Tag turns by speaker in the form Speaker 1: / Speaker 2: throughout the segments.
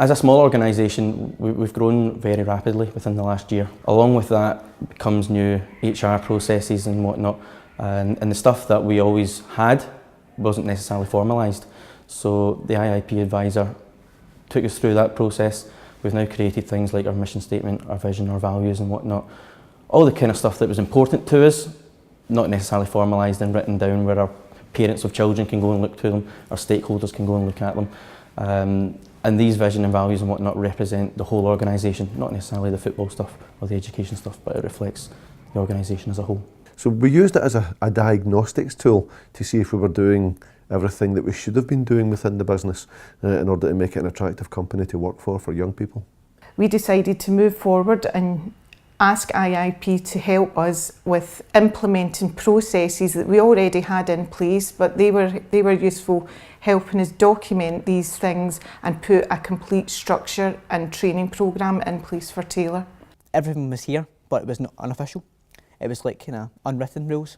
Speaker 1: As a small organisation, we've grown very rapidly within the last year. Along with that comes new HR processes and whatnot, and the stuff that we always had wasn't necessarily formalised. So the IIYP advisor took us through that process. We've now created things like our mission statement, our vision, our values and whatnot. All the kind of stuff that was important to us, not necessarily formalised and written down where our parents of children can go and look to them, our stakeholders can go and look at them. And these vision and values and whatnot represent the whole organisation, not necessarily the football stuff or the education stuff, but it reflects the organisation as a whole.
Speaker 2: So we used it as a diagnostics tool to see if we were doing everything that we should have been doing within the business in order to make it an attractive company to work for young people.
Speaker 3: We decided to move forward and ask IIYP to help us with implementing processes that we already had in place, but they were useful helping us document these things and put a complete structure and training programme in place for Taylor.
Speaker 4: Everything was here, but it was not unofficial. It was like kind of unwritten rules,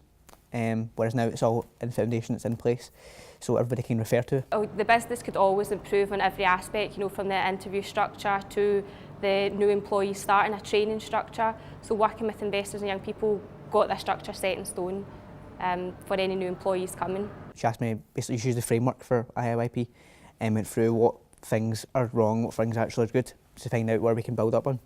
Speaker 4: whereas now it's all in foundation, it's in place, so everybody can refer to it.
Speaker 5: Oh, the business could always improve on every aspect, you know, from the interview structure to the new employees starting a training structure. So working with investors and young people got this structure set in stone for any new employees coming.
Speaker 4: She asked me basically to use the framework for IIYP and went through what things are wrong, what things actually are good, to find out where we can build up on.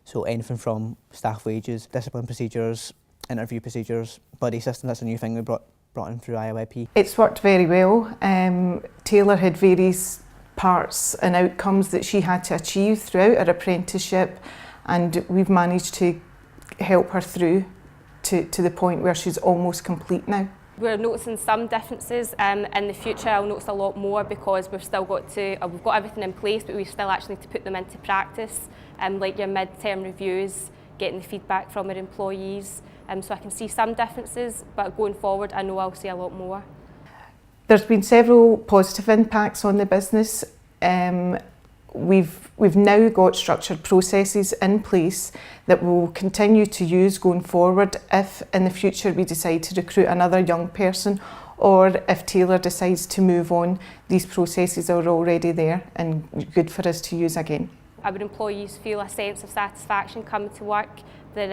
Speaker 4: So anything from staff wages, discipline procedures, interview procedures, buddy system, that's a new thing we brought in through IIYP.
Speaker 3: It's worked very well. Taylor had various parts and outcomes that she had to achieve throughout her apprenticeship, and we've managed to help her through to the point where she's almost complete now.
Speaker 5: We're noticing some differences. In the future I'll notice a lot more because we've got everything in place, but we still actually need to put them into practice, like your mid-term reviews, getting the feedback from our employees. So I can see some differences, but going forward I know I'll see a lot more.
Speaker 3: There's been several positive impacts on the business. We've now got structured processes in place that we'll continue to use going forward if in the future we decide to recruit another young person, or if Taylor decides to move on. These processes are already there and good for us to use again.
Speaker 5: Our employees feel a sense of satisfaction coming to work, that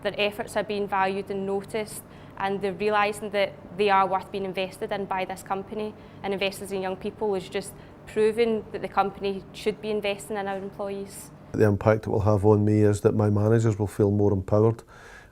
Speaker 5: their efforts are being valued and noticed, and they're realising that they are worth being invested in by this company, and investors in young people is just proving that the company should be investing in our employees.
Speaker 2: The impact it will have on me is that my managers will feel more empowered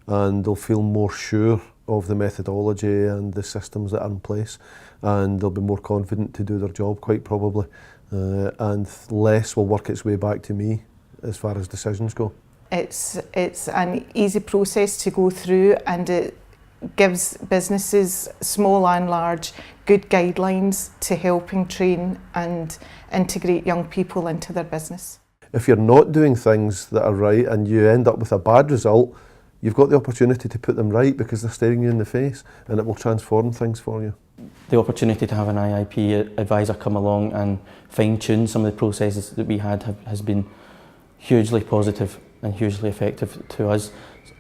Speaker 2: and they'll feel more sure of the methodology and the systems that are in place, and they'll be more confident to do their job quite probably, and less will work its way back to me as far as decisions go.
Speaker 3: It's an easy process to go through, and it gives businesses, small and large, good guidelines to helping train and integrate young people into their business.
Speaker 2: If you're not doing things that are right and you end up with a bad result, you've got the opportunity to put them right because they're staring you in the face, and it will transform things for you.
Speaker 1: The opportunity to have an IIYP advisor come along and fine-tune some of the processes that we had has been hugely positive and hugely effective to us.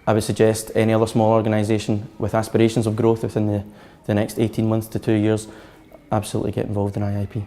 Speaker 1: I would suggest any other small organisation with aspirations of growth within the next 18 months to 2 years, absolutely get involved in IIYP.